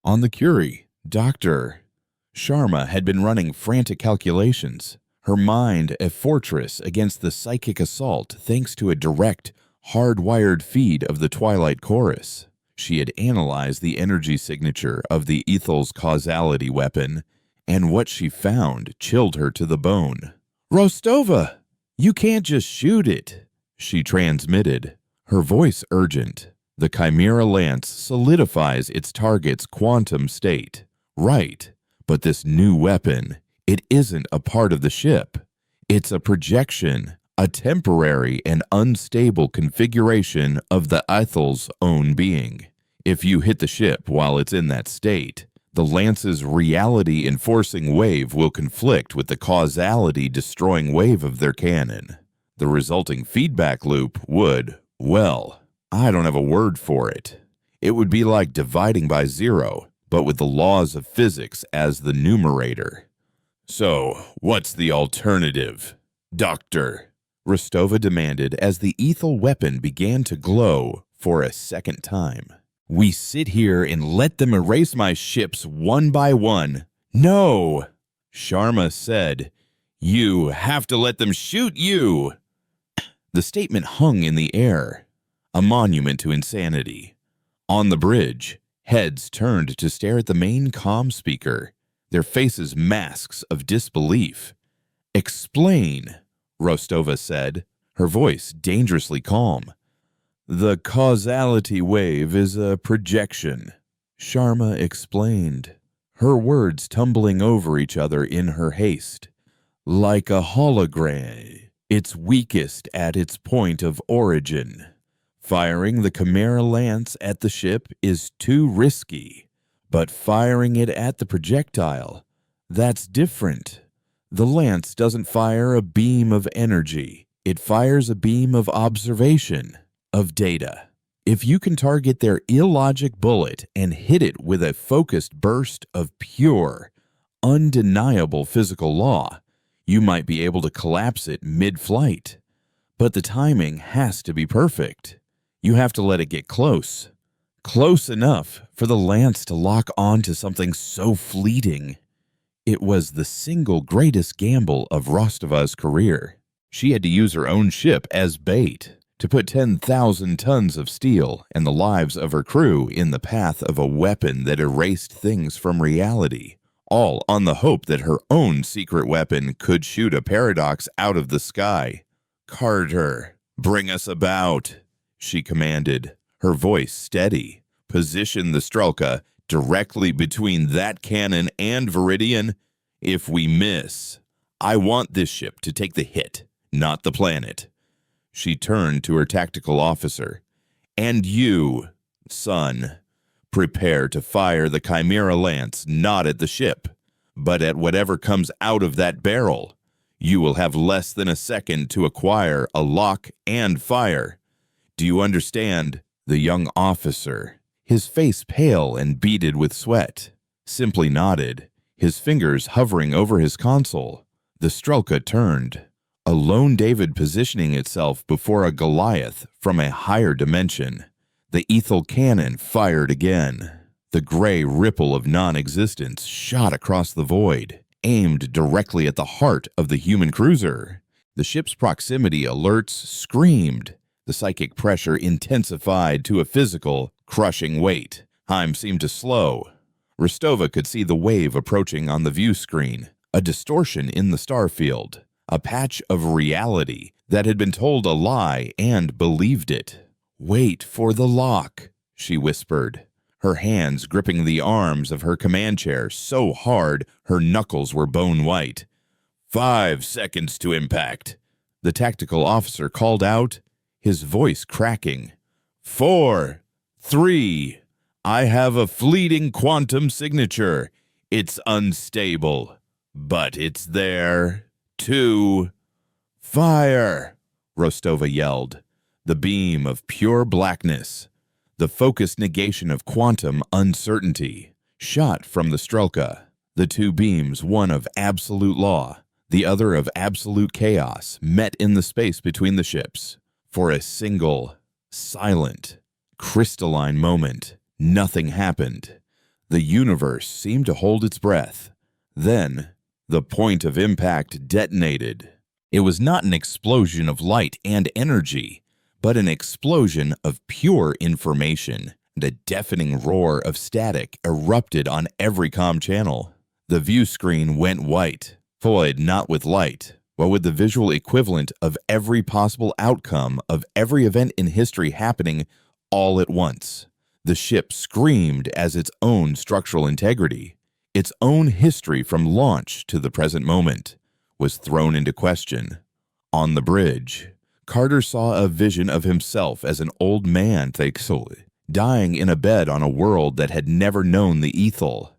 On the Curie, Dr. Sharma had been running frantic calculations, her mind a fortress against the psychic assault thanks to a direct, hardwired feed of the Twilight Chorus. She had analyzed the energy signature of the Ethel's causality weapon, and what she found chilled her to the bone. Rostova, you can't just shoot it, she transmitted, her voice urgent. The Chimera Lance solidifies its target's quantum state. Right, but this new weapon, it isn't a part of the ship. It's a projection, a temporary and unstable configuration of the Ethel's own being. If you hit the ship while it's in that state, the Lance's reality-enforcing wave will conflict with the causality-destroying wave of their cannon. The resulting feedback loop would, well, I don't have a word for it. It would be like dividing by zero, but with the laws of physics as the numerator. So, what's the alternative, Doctor? Rostova demanded as the Ethel weapon began to glow for a second time. We sit here and let them erase my ships one by one. No, Sharma said. You have to let them shoot you. The statement hung in the air, a monument to insanity. On the bridge, heads turned to stare at the main comm speaker, their faces masks of disbelief. Explain, Rostova said, her voice dangerously calm. The causality wave is a projection, Sharma explained, her words tumbling over each other in her haste. Like a hologram, it's weakest at its point of origin. Firing the Chimera Lance at the ship is too risky, but firing it at the projectile, that's different. The lance doesn't fire a beam of energy. It fires a beam of observation, of data. If you can target their illogic bullet and hit it with a focused burst of pure, undeniable physical law, you might be able to collapse it mid-flight. But the timing has to be perfect. You have to let it get close. Close enough for the lance to lock on to something so fleeting. It was the single greatest gamble of Rostova's career. She had to use her own ship as bait to put 10,000 tons of steel and the lives of her crew in the path of a weapon that erased things from reality, all on the hope that her own secret weapon could shoot a paradox out of the sky. Carter, bring us about, she commanded, her voice steady. Position the Strelka directly between that cannon and Viridian. If we miss, I want this ship to take the hit, not the planet. She turned to her tactical officer. And you, son, prepare to fire the Chimera Lance not at the ship, but at whatever comes out of that barrel. You will have less than a second to acquire a lock and fire. Do you understand? The young officer, his face pale and beaded with sweat, simply nodded, his fingers hovering over his console. The Strelka turned, a lone David positioning itself before a Goliath from a higher dimension. The Ethel cannon fired again. The gray ripple of non-existence shot across the void, aimed directly at the heart of the human cruiser. The ship's proximity alerts screamed. The psychic pressure intensified to a physical, crushing weight. Time seemed to slow. Rostova could see the wave approaching on the view screen, a distortion in the star field, a patch of reality that had been told a lie and believed it. Wait for the lock, she whispered, her hands gripping the arms of her command chair so hard her knuckles were bone white. 5 seconds to impact, the tactical officer called out, his voice cracking. 4, 3, I have a fleeting quantum signature. It's unstable, but it's there. 2, fire, Rostova yelled. The beam of pure blackness, the focused negation of quantum uncertainty, shot from the Strelka. The two beams, one of absolute law, the other of absolute chaos, met in the space between the ships. For a single, silent, crystalline moment, nothing happened. The universe seemed to hold its breath. Then, the point of impact detonated. It was not an explosion of light and energy, but an explosion of pure information, and a deafening roar of static erupted on every comm channel. The view screen went white, void not with light, but with the visual equivalent of every possible outcome of every event in history happening all at once. The ship screamed as its own structural integrity, its own history from launch to the present moment, was thrown into question. On the bridge, Carter saw a vision of himself as an old man, dying in a bed on a world that had never known the ethel.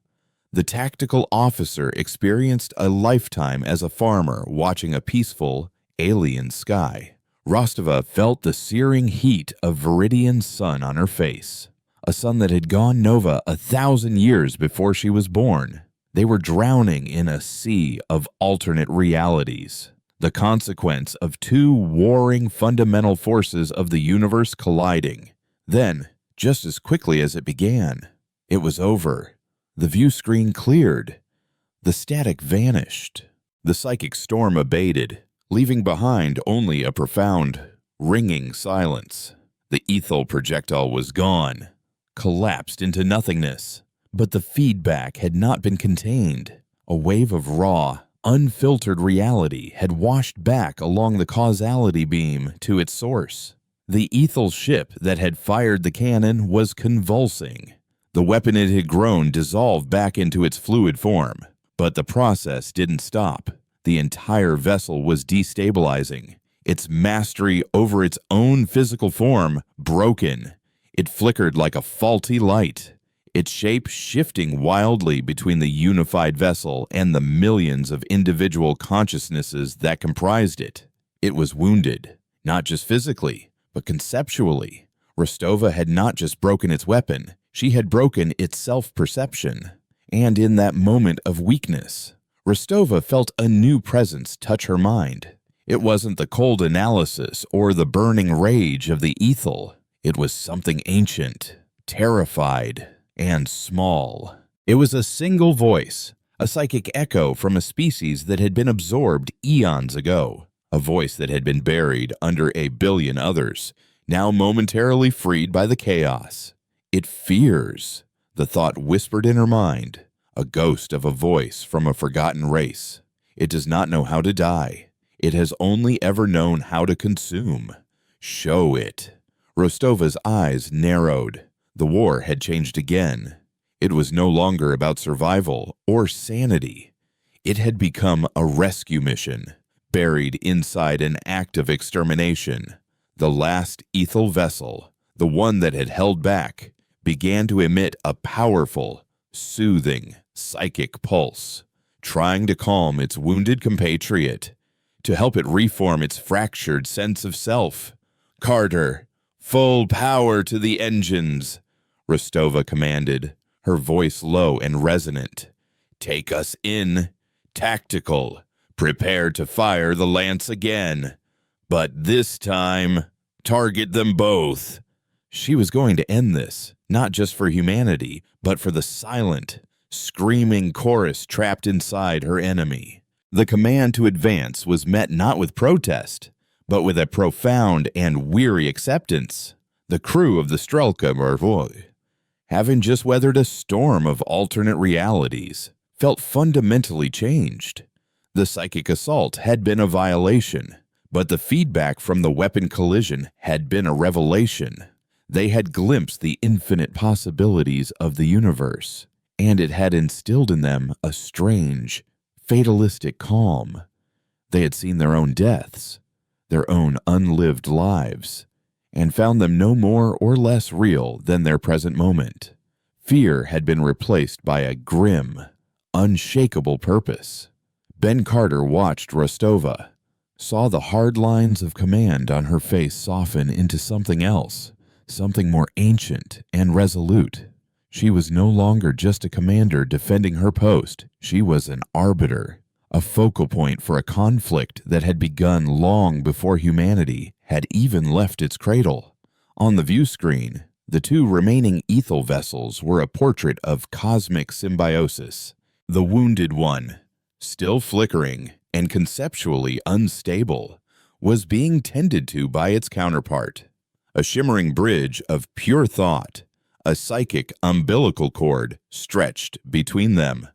The tactical officer experienced a lifetime as a farmer watching a peaceful, alien sky. Rostova felt the searing heat of Viridian's sun on her face, a sun that had gone nova 1,000 years before she was born. They were drowning in a sea of alternate realities, the consequence of two warring fundamental forces of the universe colliding. Then, just as quickly as it began, it was over. The view screen cleared. The static vanished. The psychic storm abated, leaving behind only a profound, ringing silence. The ethel projectile was gone, collapsed into nothingness. But the feedback had not been contained. A wave of raw, unfiltered reality had washed back along the causality beam to its source. The ethel ship that had fired the cannon was convulsing. The weapon it had grown dissolved back into its fluid form. But the process didn't stop. The entire vessel was destabilizing, its mastery over its own physical form broken. It flickered like a faulty light, its shape shifting wildly between the unified vessel and the millions of individual consciousnesses that comprised it. It was wounded, not just physically, but conceptually. Rostova had not just broken its weapon, she had broken its self-perception. And in that moment of weakness, Rostova felt a new presence touch her mind. It wasn't the cold analysis or the burning rage of the ethel. It was something ancient, terrified, and small. It was a single voice, a psychic echo from a species that had been absorbed eons ago, a voice that had been buried under a billion others, now momentarily freed by the chaos. It fears, the thought whispered in her mind, a ghost of a voice from a forgotten race. It does not know how to die. It has only ever known how to consume. Show it. Rostova's eyes narrowed. The war had changed again. It was no longer about survival or sanity. It had become a rescue mission, buried inside an act of extermination. The last ethel vessel, the one that had held back, began to emit a powerful, soothing, psychic pulse, trying to calm its wounded compatriot, to help it reform its fractured sense of self. Carter, full power to the engines, Rostova commanded, her voice low and resonant. Take us in. Tactical. Prepare to fire the lance again. But this time, target them both. She was going to end this, not just for humanity, but for the silent, screaming chorus trapped inside her enemy. The command to advance was met not with protest, but with a profound and weary acceptance. The crew of the Strelka Mervoy, having just weathered a storm of alternate realities, felt fundamentally changed. The psychic assault had been a violation, but the feedback from the weapon collision had been a revelation. They had glimpsed the infinite possibilities of the universe, and it had instilled in them a strange, fatalistic calm. They had seen their own deaths, their own unlived lives, and found them no more or less real than their present moment. Fear had been replaced by a grim, unshakable purpose. Ben Carter watched Rostova, saw the hard lines of command on her face soften into something else, something more ancient and resolute. She was no longer just a commander defending her post. She was an arbiter, a focal point for a conflict that had begun long before humanity had even left its cradle. On the view screen, the two remaining Ethel vessels were a portrait of cosmic symbiosis. The wounded one, still flickering and conceptually unstable, was being tended to by its counterpart. A shimmering bridge of pure thought, a psychic umbilical cord stretched between them.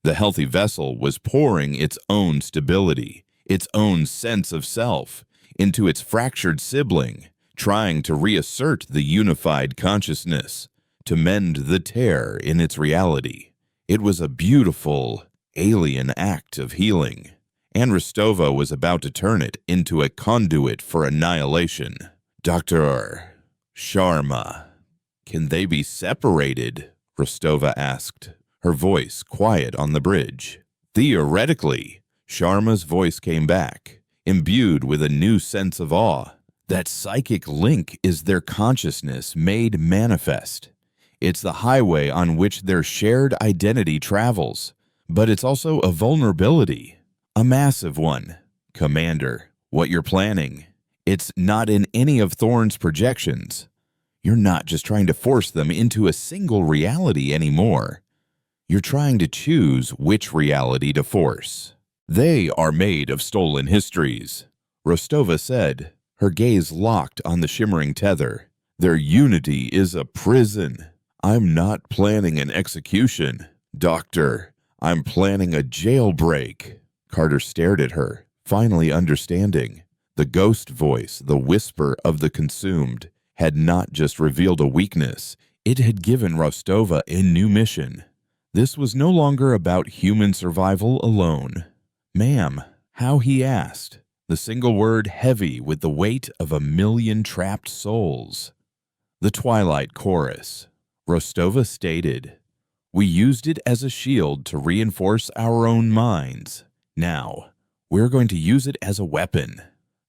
The healthy vessel was pouring its own stability, its own sense of self, into its fractured sibling, trying to reassert the unified consciousness, to mend the tear in its reality. It was a beautiful, alien act of healing, and Rostova was about to turn it into a conduit for annihilation. Dr. Sharma, can they be separated? Rostova asked, her voice quiet on the bridge. Theoretically, Sharma's voice came back, imbued with a new sense of awe. That psychic link is their consciousness made manifest. It's the highway on which their shared identity travels, but it's also a vulnerability, a massive one. Commander, what you're planning, it's not in any of Thorne's projections. You're not just trying to force them into a single reality anymore. You're trying to choose which reality to force. They are made of stolen histories, Rostova said, her gaze locked on the shimmering tether. Their unity is a prison. I'm not planning an execution, Doctor. I'm planning a jailbreak. Carter stared at her, finally understanding. The ghost voice, the whisper of the consumed, had not just revealed a weakness. It had given Rostova a new mission. This was no longer about human survival alone. Ma'am, how he asked, the single word heavy with the weight of 1,000,000 trapped souls. The Twilight Chorus. Rostova stated, we used it as a shield to reinforce our own minds. Now, we're going to use it as a weapon.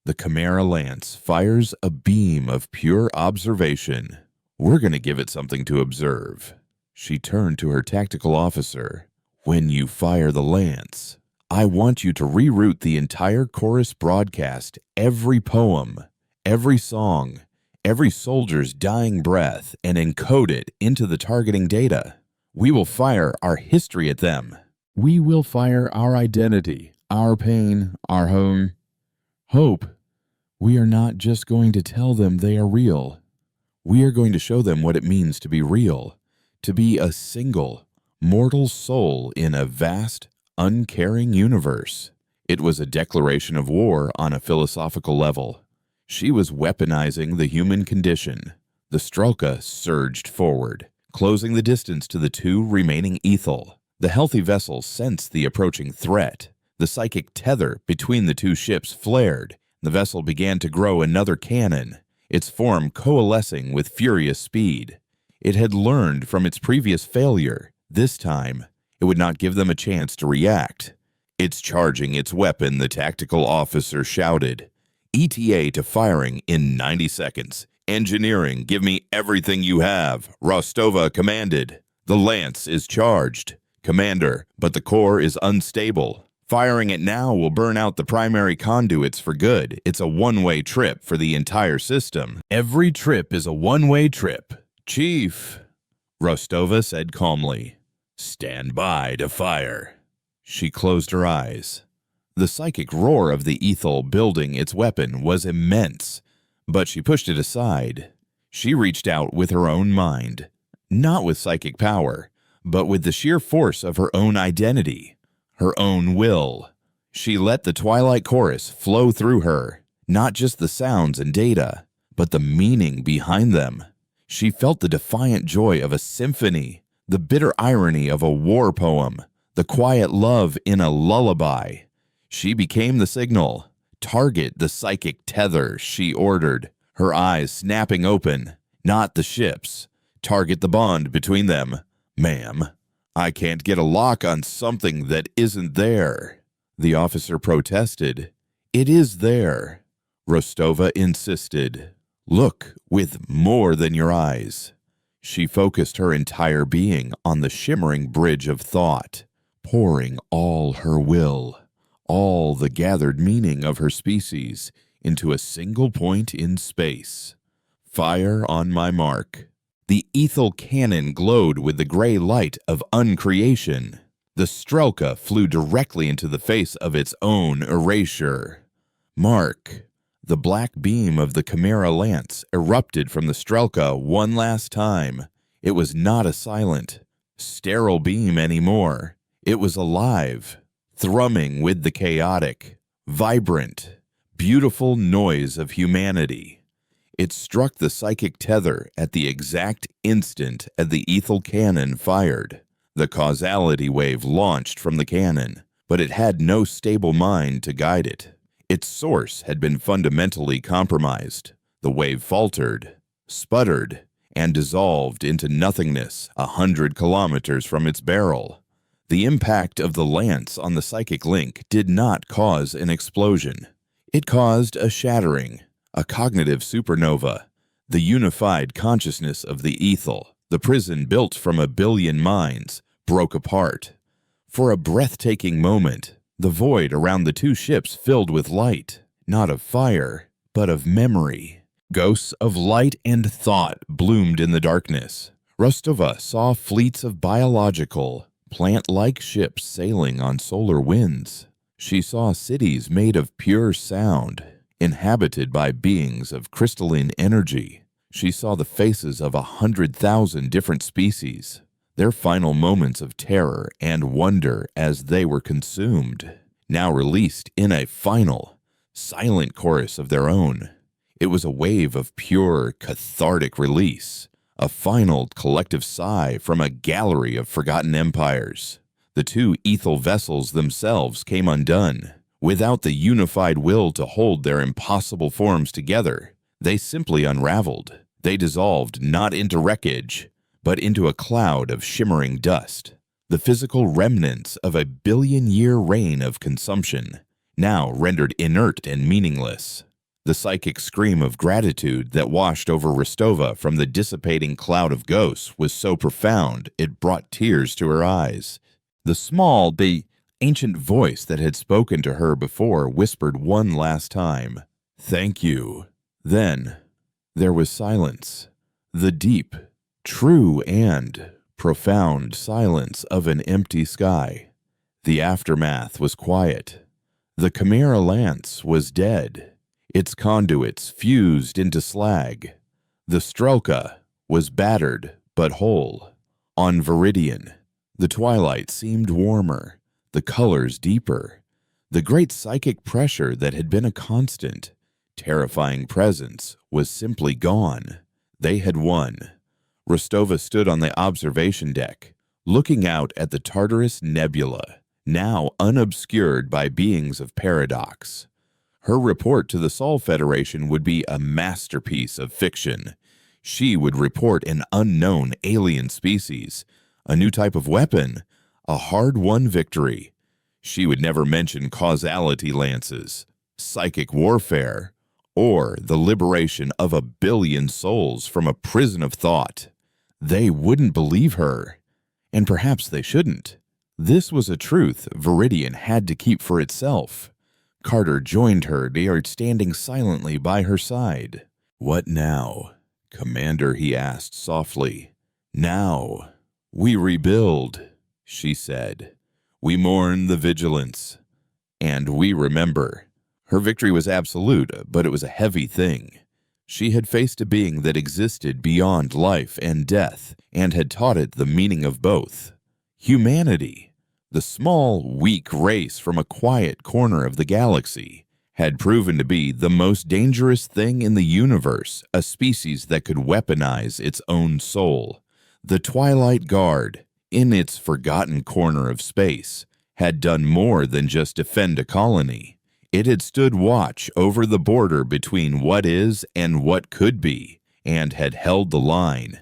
The Chimera Lance fires a beam of pure observation. We're going to give it something to observe. She turned to her tactical officer. When you fire the lance, I want you to reroute the entire chorus broadcast, every poem, every song, every soldier's dying breath, and encode it into the targeting data. We will fire our history at them. We will fire our identity, our pain, our home. Hope. We are not just going to tell them they are real. We are going to show them what it means to be real, to be a single, mortal soul in a vast, uncaring universe. It was a declaration of war on a philosophical level. She was weaponizing the human condition. The Strelka surged forward, closing the distance to the two remaining Ethel. The healthy vessel sensed the approaching threat. The psychic tether between the two ships flared. The vessel began to grow another cannon, its form coalescing with furious speed. It had learned from its previous failure. This time, it would not give them a chance to react. It's charging its weapon, the tactical officer shouted. ETA to firing in 90 seconds. Engineering, give me everything you have, Rostova commanded. The lance is charged. Commander, but the core is unstable. Firing it now will burn out the primary conduits for good. It's a one-way trip for the entire system. Every trip is a one-way trip. Chief, Rostova said calmly. Stand by to fire. She closed her eyes. The psychic roar of the Ethel building its weapon was immense, but she pushed it aside. She reached out with her own mind, not with psychic power, but with the sheer force of her own identity. Her own will. She let the Twilight Chorus flow through her, not just the sounds and data, but the meaning behind them. She felt the defiant joy of a symphony, the bitter irony of a war poem, the quiet love in a lullaby. She became the signal. Target the psychic tether, she ordered, her eyes snapping open. Not the ships. Target the bond between them. Ma'am, I can't get a lock on something that isn't there. The officer protested. It is there. Rostova insisted. Look with more than your eyes. She focused her entire being on the shimmering bridge of thought, pouring all her will, all the gathered meaning of her species into a single point in space. Fire on my mark. The ethel cannon glowed with the gray light of uncreation. The Strelka flew directly into the face of its own erasure. Mark. The black beam of the Chimera lance erupted from the Strelka one last time. It was not a silent, sterile beam anymore. It was alive, thrumming with the chaotic, vibrant, beautiful noise of humanity. It struck the psychic tether at the exact instant as the ethel cannon fired. The causality wave launched from the cannon, but it had no stable mind to guide it. Its source had been fundamentally compromised. The wave faltered, sputtered, and dissolved into nothingness 100 kilometers from its barrel. The impact of the lance on the psychic link did not cause an explosion. It caused a shattering, a cognitive supernova. The unified consciousness of the ethel, the prison built from 1 billion minds, broke apart. For a breathtaking moment, the void around the two ships filled with light, not of fire, but of memory. Ghosts of light and thought bloomed in the darkness. Rostova saw fleets of biological, plant-like ships sailing on solar winds. She saw cities made of pure sound, inhabited by beings of crystalline energy. She saw the faces of 100,000 different species, their final moments of terror and wonder as they were consumed, now released in a final, silent chorus of their own. It was a wave of pure, cathartic release, a final collective sigh from a gallery of forgotten empires. The two ethel vessels themselves came undone. Without the unified will to hold their impossible forms together, they simply unraveled. They dissolved not into wreckage, but into a cloud of shimmering dust, the physical remnants of a billion-year reign of consumption, now rendered inert and meaningless. The psychic scream of gratitude that washed over Rostova from the dissipating cloud of ghosts was so profound it brought tears to her eyes. The ancient voice that had spoken to her before whispered one last time, "Thank you." Then there was silence, the deep, true and profound silence of an empty sky. The aftermath was quiet. The Chimera lance was dead, its conduits fused into slag. The Strelka was battered but whole. On Viridian, the twilight seemed warmer, the colors deeper. The great psychic pressure that had been a constant, terrifying presence was simply gone. They had won. Rostova stood on the observation deck, looking out at the Tartarus Nebula, now unobscured by beings of paradox. Her report to the Sol Federation would be a masterpiece of fiction. She would report an unknown alien species, a new type of weapon, a hard-won victory. She would never mention causality lances, psychic warfare, or the liberation of 1 billion souls from a prison of thought. They wouldn't believe her, and perhaps they shouldn't. This was a truth Viridian had to keep for itself. Carter joined her, standing silently by her side. "What now, Commander?" he asked softly. "Now, we rebuild," she said. "We mourn the vigilance, and we remember." Her victory was absolute, but it was a heavy thing. She had faced a being that existed beyond life and death, and had taught it the meaning of both. Humanity, the small, weak race from a quiet corner of the galaxy, had proven to be the most dangerous thing in the universe, a species that could weaponize its own soul. The Twilight Guard, in its forgotten corner of space, had done more than just defend a colony. It had stood watch over the border between what is and what could be, and had held the line.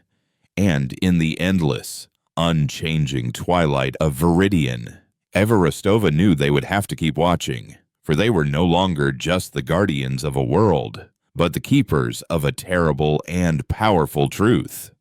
And in the endless, unchanging twilight of Viridian, Everestova knew they would have to keep watching, for they were no longer just the guardians of a world, but the keepers of a terrible and powerful truth.